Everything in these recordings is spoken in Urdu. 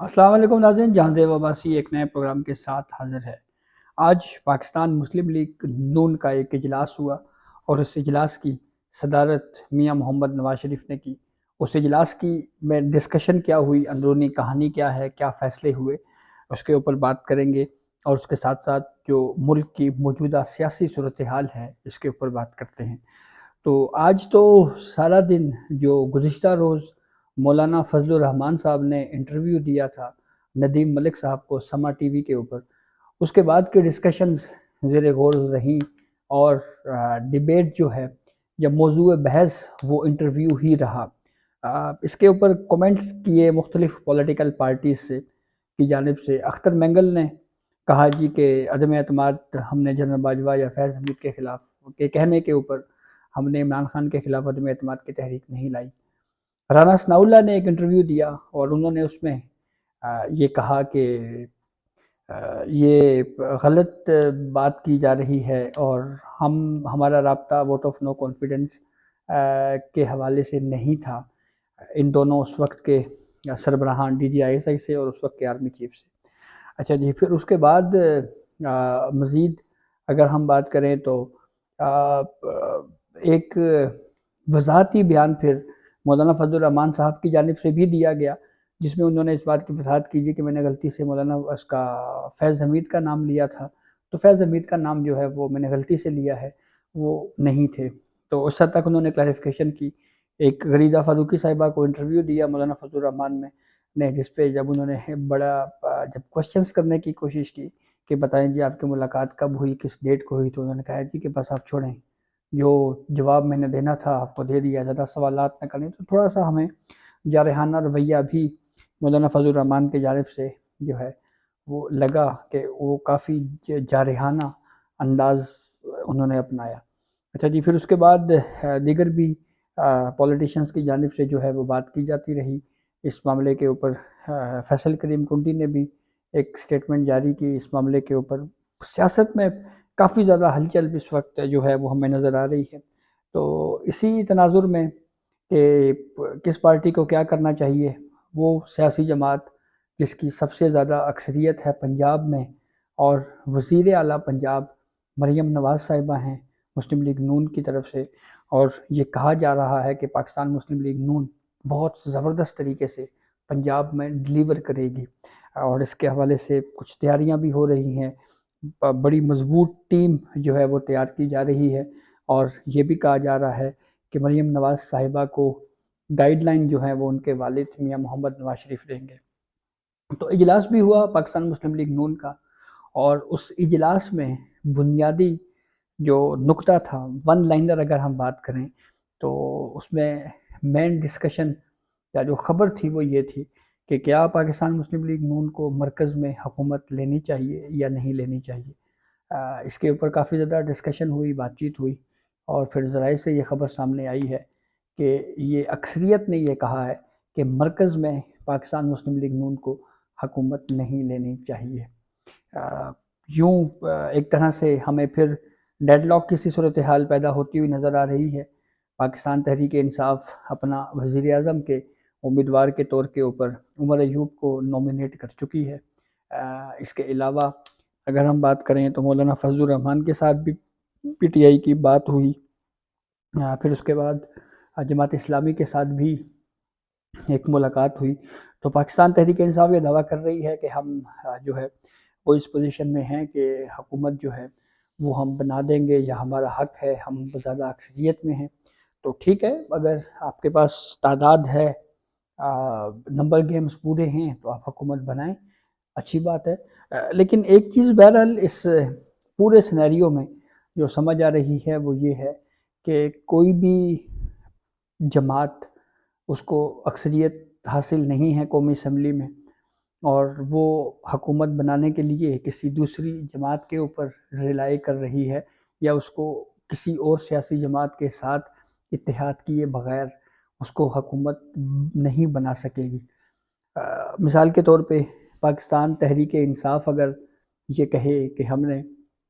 السلام علیکم ناظرین، جہاں زیب عباسی ایک نئے پروگرام کے ساتھ حاضر ہے۔ آج پاکستان مسلم لیگ نون کا ایک اجلاس ہوا اور اس اجلاس کی صدارت میاں محمد نواز شریف نے کی۔ اس اجلاس کی میں ڈسکشن کیا ہوئی، اندرونی کہانی کیا ہے، کیا فیصلے ہوئے، اس کے اوپر بات کریں گے، اور اس کے ساتھ ساتھ جو ملک کی موجودہ سیاسی صورتحال ہے اس کے اوپر بات کرتے ہیں۔ تو آج تو سارا دن جو گزشتہ روز مولانا فضل الرحمان صاحب نے انٹرویو دیا تھا ندیم ملک صاحب کو سما ٹی وی کے اوپر، اس کے بعد کی ڈسکشنز زیر غور رہیں، اور ڈیبیٹ جو ہے یا موضوع بحث وہ انٹرویو ہی رہا۔ اس کے اوپر کومنٹس کیے مختلف پولیٹیکل پارٹیز سے کی جانب سے۔ اختر مینگل نے کہا جی کہ عدم اعتماد ہم نے جنرل باجوہ یا فیض حمید کے خلاف کے کہنے کے اوپر ہم نے عمران خان کے خلاف عدم اعتماد کی تحریک نہیں لائی۔ رانا ثناء اللہ نے ایک انٹرویو دیا اور انہوں نے اس میں یہ کہا کہ یہ غلط بات کی جا رہی ہے، اور ہمارا رابطہ ووٹ آف نو کانفیڈنس کے حوالے سے نہیں تھا ان دونوں اس وقت کے سربراہان D G I S I سے اور اس وقت کے آرمی چیف سے۔ اچھا جی، پھر اس کے بعد مزید اگر ہم بات کریں تو ایک وضاحتی بیان پھر مولانا فضل الرحمان صاحب کی جانب سے بھی دیا گیا، جس میں انہوں نے اس بات کی وضاحت کیجیے کہ میں نے غلطی سے مولانا اس کا فیض حمید کا نام لیا تھا، تو فیض حمید کا نام جو ہے وہ میں نے غلطی سے لیا ہے، وہ نہیں تھے۔ تو اس حد تک انہوں نے کلیریفیکیشن کی۔ ایک غریدہ فاروقی صاحبہ کو انٹرویو دیا مولانا فضل الرحمان نے، جس پہ جب انہوں نے بڑا جب کوشچنس کرنے کی کوشش کی کہ بتائیں جی آپ کی ملاقات کب ہوئی، کس ڈیٹ کو ہوئی، تو انہوں نے کہا جی کہ بس آپ چھوڑیں، جو جواب میں نے دینا تھا آپ کو دے دیا، زیادہ سوالات نہ کریں۔ تو تھوڑا سا ہمیں جارحانہ رویہ بھی مولانا فضل الرحمان کی جانب سے جو ہے وہ لگا کہ وہ کافی جارحانہ انداز انہوں نے اپنایا۔ اچھا جی، پھر اس کے بعد دیگر بھی پولیٹیشنز کی جانب سے جو ہے وہ بات کی جاتی رہی اس معاملے کے اوپر۔ فیصل کریم کنڈی نے بھی ایک سٹیٹمنٹ جاری کی اس معاملے کے اوپر۔ سیاست میں کافی زیادہ ہلچل اس وقت جو ہے وہ ہمیں نظر آ رہی ہے۔ تو اسی تناظر میں کہ کس پارٹی کو کیا کرنا چاہیے، وہ سیاسی جماعت جس کی سب سے زیادہ اکثریت ہے پنجاب میں، اور وزیر اعلیٰ پنجاب مریم نواز صاحبہ ہیں مسلم لیگ نون کی طرف سے، اور یہ کہا جا رہا ہے کہ پاکستان مسلم لیگ نون بہت زبردست طریقے سے پنجاب میں ڈیلیور کرے گی، اور اس کے حوالے سے کچھ تیاریاں بھی ہو رہی ہیں۔ بڑی مضبوط ٹیم جو ہے وہ تیار کی جا رہی ہے، اور یہ بھی کہا جا رہا ہے کہ مریم نواز صاحبہ کو گائیڈ لائن جو ہے وہ ان کے والد میاں محمد نواز شریف دیں گے۔ تو اجلاس بھی ہوا پاکستان مسلم لیگ نون کا، اور اس اجلاس میں بنیادی جو نکتہ تھا، ون لائنر اگر ہم بات کریں تو اس میں مین ڈسکشن یا جو خبر تھی وہ یہ تھی کہ کیا پاکستان مسلم لیگ نون کو مرکز میں حکومت لینی چاہیے یا نہیں لینی چاہیے۔ اس کے اوپر کافی زیادہ ڈسکشن ہوئی، بات چیت ہوئی، اور پھر ذرائع سے یہ خبر سامنے آئی ہے کہ یہ اکثریت نے یہ کہا ہے کہ مرکز میں پاکستان مسلم لیگ نون کو حکومت نہیں لینی چاہیے۔ یوں ایک طرح سے ہمیں پھر ڈیڈ لاک کی سی صورتحال پیدا ہوتی ہوئی نظر آ رہی ہے۔ پاکستان تحریک انصاف اپنا وزیر اعظم کے امیدوار کے طور کے اوپر عمر ایوب کو نومینیٹ کر چکی ہے۔ اس کے علاوہ اگر ہم بات کریں تو مولانا فضل الرحمان کے ساتھ بھی پی ٹی آئی کی بات ہوئی، پھر اس کے بعد جماعت اسلامی کے ساتھ بھی ایک ملاقات ہوئی۔ تو پاکستان تحریک انصاف یہ دعویٰ کر رہی ہے کہ ہم جو ہے وہ اس پوزیشن میں ہیں کہ حکومت جو ہے وہ ہم بنا دیں گے، یا ہمارا حق ہے، ہم زیادہ اکثریت میں ہیں۔ تو ٹھیک ہے، اگر آپ کے پاس تعداد ہے، نمبر گیمز پورے ہیں، تو آپ حکومت بنائیں، اچھی بات ہے۔ لیکن ایک چیز بہرحال اس پورے سینیریو میں جو سمجھ آ رہی ہے وہ یہ ہے کہ کوئی بھی جماعت اس کو اکثریت حاصل نہیں ہے قومی اسمبلی میں، اور وہ حکومت بنانے کے لیے کسی دوسری جماعت کے اوپر ریلائی کر رہی ہے، یا اس کو کسی اور سیاسی جماعت کے ساتھ اتحاد کیے بغیر اس کو حکومت نہیں بنا سکے گی۔ مثال کے طور پہ پاکستان تحریک انصاف اگر یہ کہے کہ ہم نے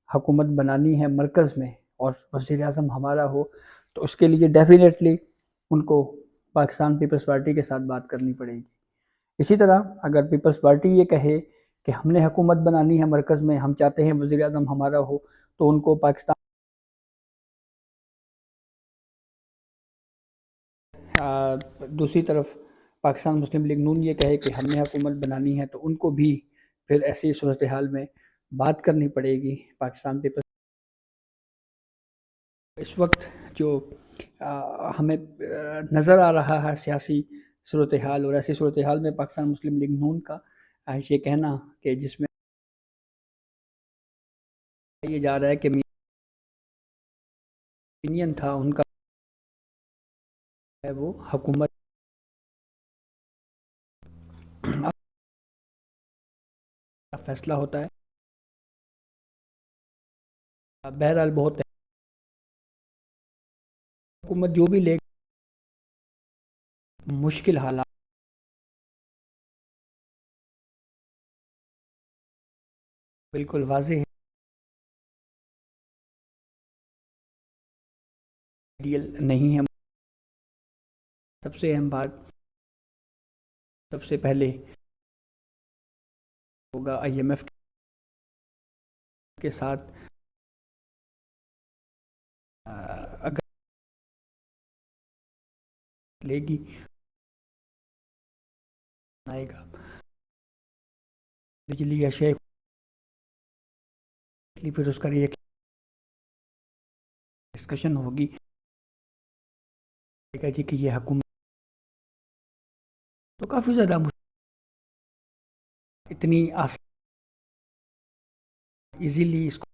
حکومت بنانی ہے مرکز میں اور وزیر اعظم ہمارا ہو، تو اس کے لیے ڈیفینیٹلی ان کو پاکستان پیپلز پارٹی کے ساتھ بات کرنی پڑے گی۔ اسی طرح اگر پیپلز پارٹی یہ کہے کہ ہم نے حکومت بنانی ہے مرکز میں، ہم چاہتے ہیں وزیر اعظم ہمارا ہو، تو ان کو پاکستان دوسری طرف پاکستان مسلم لیگ نون یہ کہے کہ ہم نے حکومت بنانی ہے، تو ان کو بھی پھر ایسی صورتحال میں بات کرنی پڑے گی پاکستان پیپلز۔ اس وقت جو ہمیں نظر آ رہا ہے سیاسی صورتحال، اور ایسی صورتحال میں پاکستان مسلم لیگ نون کا یہ کہنا کہ جس میں یہ جا رہا ہے کہ opinion تھا ان کا ہے وہ حکومت فیصلہ ہوتا ہے۔ بہرحال بہت حکومت جو بھی لے مشکل حالات بالکل واضح ہے، آئیڈیل نہیں ہے۔ سب سے اہم بات سب سے پہلے ہوگا IMF کے ساتھ اگر لے گی آئے گا بجلی یا شے، پھر اس کا ڈسکشن ہوگی جی کہ یہ حکومت تو کافی زیادہ اتنی ایزیلی اس کو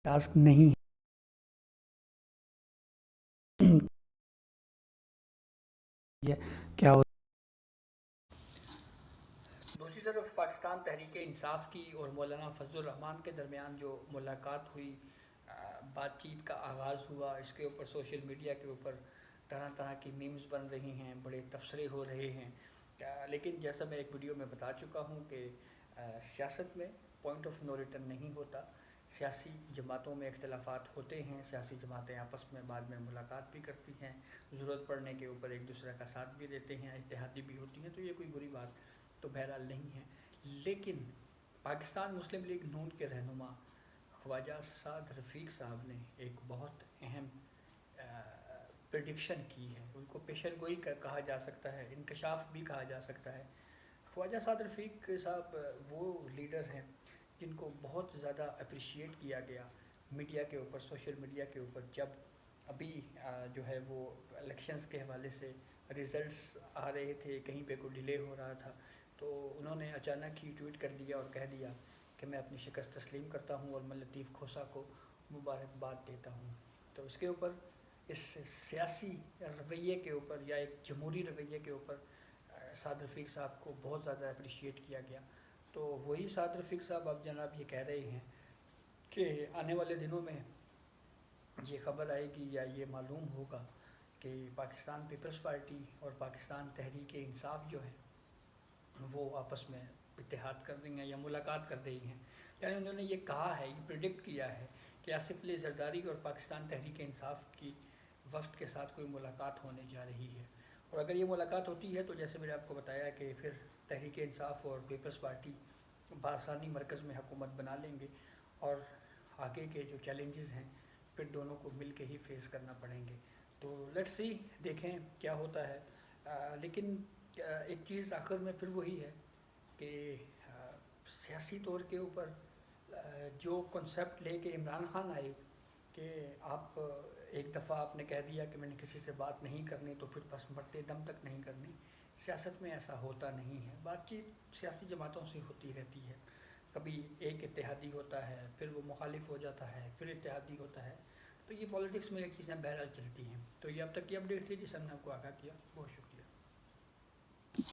ٹاسک نہیں ہے کیا ہو۔ دوسری طرف پاکستان تحریک انصاف کی اور مولانا فضل الرحمان کے درمیان جو ملاقات ہوئی، بات چیت کا آغاز ہوا، اس کے اوپر سوشل میڈیا کے اوپر طرح طرح کی میمز بن رہی ہیں، بڑے تبصرے ہو رہے ہیں، لیکن جیسا میں ایک ویڈیو میں بتا چکا ہوں کہ سیاست میں پوائنٹ آف نو ریٹرن نہیں ہوتا۔ سیاسی جماعتوں میں اختلافات ہوتے ہیں، سیاسی جماعتیں آپس میں بعد میں ملاقات بھی کرتی ہیں، ضرورت پڑنے کے اوپر ایک دوسرے کا ساتھ بھی دیتے ہیں، اتحادی بھی ہوتی ہیں، تو یہ کوئی بری بات تو بہرحال نہیں ہے۔ لیکن پاکستان مسلم لیگ نون کے رہنما خواجہ سعد رفیق صاحب نے ایک بہت اہم پریڈکشن کی ہے، ان کو پیشن گوئی کہا جا سکتا ہے، انکشاف بھی کہا جا سکتا ہے۔ خواجہ سعد رفیق صاحب وہ لیڈر ہیں جن کو بہت زیادہ اپریشیٹ کیا گیا میڈیا کے اوپر، سوشل میڈیا کے اوپر، جب ابھی جو ہے وہ الیکشنز کے حوالے سے ریزلٹس آ رہے تھے، کہیں پہ کوئی ڈیلے ہو رہا تھا، تو انہوں نے اچانک ہی ٹویٹ کر دیا اور کہہ دیا کہ میں اپنی شکست تسلیم کرتا ہوں اور میں لطیف کھوسہ کو مبارکباد دیتا ہوں۔ تو اس کے اوپر، اس سیاسی رویے کے اوپر یا ایک جمہوری رویے کے اوپر سعد رفیق صاحب کو بہت زیادہ اپریشیٹ کیا گیا۔ تو وہی سعد رفیق صاحب اب جناب یہ کہہ رہے ہیں کہ آنے والے دنوں میں یہ خبر آئے گی یا یہ معلوم ہوگا کہ پاکستان پیپلز پارٹی اور پاکستان تحریک انصاف جو ہے وہ آپس میں اتحاد کر رہی ہیں یا ملاقات کر رہی ہیں۔ یعنی انہوں نے یہ کہا ہے، یہ پریڈکٹ کیا ہے کہ آصف علی زرداری اور پاکستان تحریک انصاف کی وفد کے ساتھ کوئی ملاقات ہونے جا رہی ہے، اور اگر یہ ملاقات ہوتی ہے تو جیسے میں نے آپ کو بتایا کہ پھر تحریک انصاف اور پیپلز پارٹی بآسانی مرکز میں حکومت بنا لیں گے، اور آگے کے جو چیلنجز ہیں پھر دونوں کو مل کے ہی فیس کرنا پڑیں گے۔ تو لیٹس سی، دیکھیں کیا ہوتا ہے۔ لیکن ایک چیز آخر میں پھر وہی ہے کہ سیاسی طور کے اوپر جو کنسیپٹ لے کے عمران خان آئے کہ آپ ایک دفعہ آپ نے کہہ دیا کہ میں نے کسی سے بات نہیں کرنی تو پھر بس مرتے دم تک نہیں کرنی، سیاست میں ایسا ہوتا نہیں ہے۔ بات چیت سیاسی جماعتوں سے ہوتی رہتی ہے، کبھی ایک اتحادی ہوتا ہے، پھر وہ مخالف ہو جاتا ہے، پھر اتحادی ہوتا ہے، تو یہ پالیٹکس میں یہ چیزیں بہرحال چلتی ہیں۔ تو یہ اب تک کی اپڈیٹ تھی جس سے ہم نے آپ کو آگاہ کیا، بہت شکریہ۔